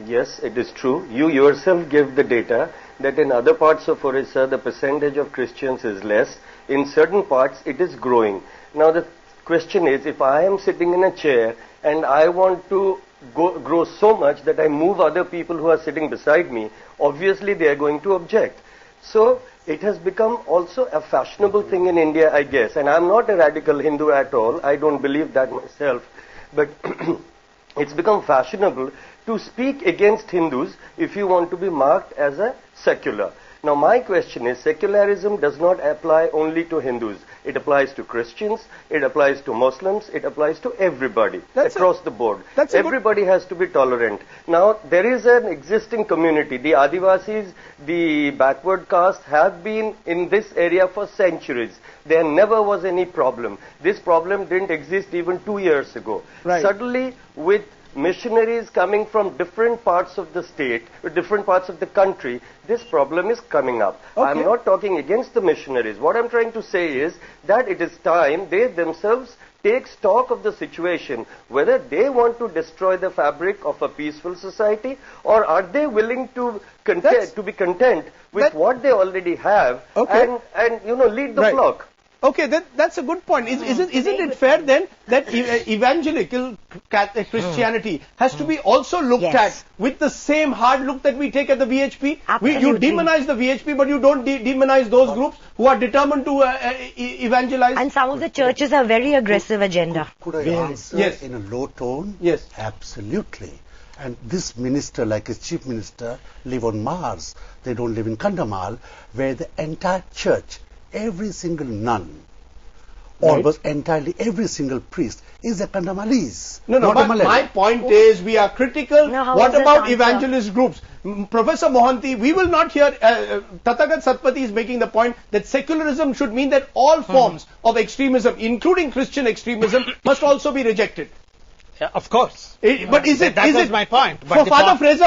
Yes, it is true. You yourself give the data that in other parts of Orissa the percentage of Christians is less. In certain parts it is growing. Now the question is, if I am sitting in a chair and I want to grow so much that I move other people who are sitting beside me, obviously they are going to object. So it has become also a fashionable thing in India, I guess. And I'm not a radical Hindu at all. I don't believe that myself. But it's become fashionable to speak against Hindus if you want to be marked as a secular. Now my question is, secularism does not apply only to Hindus. It applies to Christians, it applies to Muslims, it applies to everybody across the board. Everybody has to be tolerant. Now there is an existing community. The Adivasis, the backward caste have been in this area for centuries. There never was any problem. This problem didn't exist even 2 years ago. Right. Suddenly, with missionaries coming from different parts of the state, different parts of the country, this problem is coming up. Okay. I'm not talking against the missionaries. What I'm trying to say is that it is time they themselves take stock of the situation, whether they want to destroy the fabric of a peaceful society, or are they willing to be content with what they already have, and lead the flock. Okay, that's a good point. Isn't it fair then that evangelical Christianity has to be also looked at with the same hard look that we take at the VHP? You demonize the VHP, but you don't demonize those groups who are determined to evangelize. And some of the churches have very aggressive agenda. Could I answer in a low tone? Yes. Absolutely. And this minister, like his chief minister, live on Mars. They don't live in Kandamal, where the entire church, every single nun, almost entirely every single priest is a Kandamalese. No, but my point is we are critical. What about evangelist groups? Professor Mohanty, we will not hear, Tathagat Satpathy is making the point that secularism should mean that all forms of extremism, including Christian extremism, must also be rejected. Yeah, of course. But is it my point. For Father Fraser,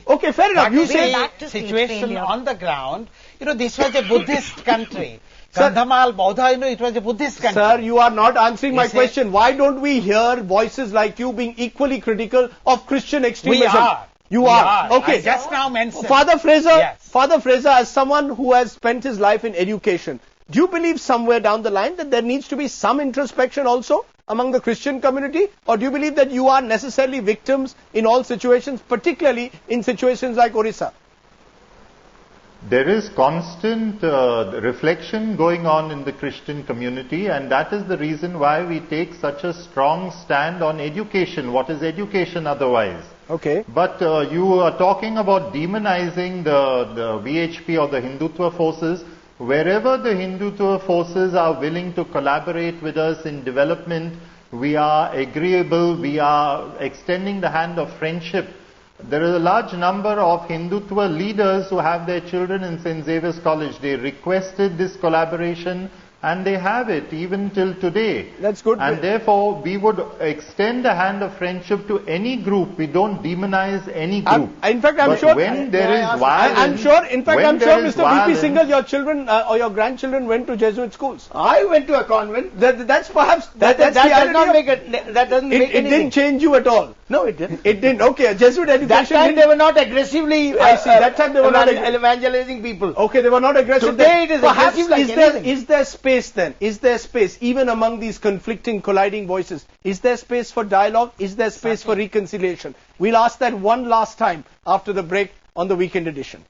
okay, fair enough. You say the situation on the ground. This was a Buddhist country. Kandhamal, Bodha, it was a Buddhist country. Sir, you are not answering my question. Why don't we hear voices like you being equally critical of Christian extremism? We are. You are. Okay. I just now mentioned. Father Fraser, as someone who has spent his life in education, do you believe somewhere down the line that there needs to be some introspection also among the Christian community? Or do you believe that you are necessarily victims in all situations, particularly in situations like Orissa? There is constant reflection going on in the Christian community, and that is the reason why we take such a strong stand on education. What is education otherwise? Okay. But you are talking about demonizing the VHP or the Hindutva forces. Wherever the Hindutva forces are willing to collaborate with us in development, we are agreeable, we are extending the hand of friendship. There is a large number of Hindutva leaders who have their children in St. Xavier's College. They requested this collaboration and they have it even till today. That's good. And therefore, we would extend a hand of friendship to any group. We don't demonize any group. In fact, I'm sure when there is violence, I'm sure, Mr. VP Singhal, your children or your grandchildren went to Jesuit schools. I went to a convent. That's perhaps that doesn't make it didn't change you at all. No, it didn't. It didn't. Okay, Jesuit education. That time they were not aggressively. I see. That time they were not evangelizing people. Okay, they were not aggressive. Today it is aggressive like anything. Is there space then? Is there space even among these conflicting, colliding voices? Is there space for dialogue? Is there space for reconciliation? We'll ask that one last time after the break on the weekend edition.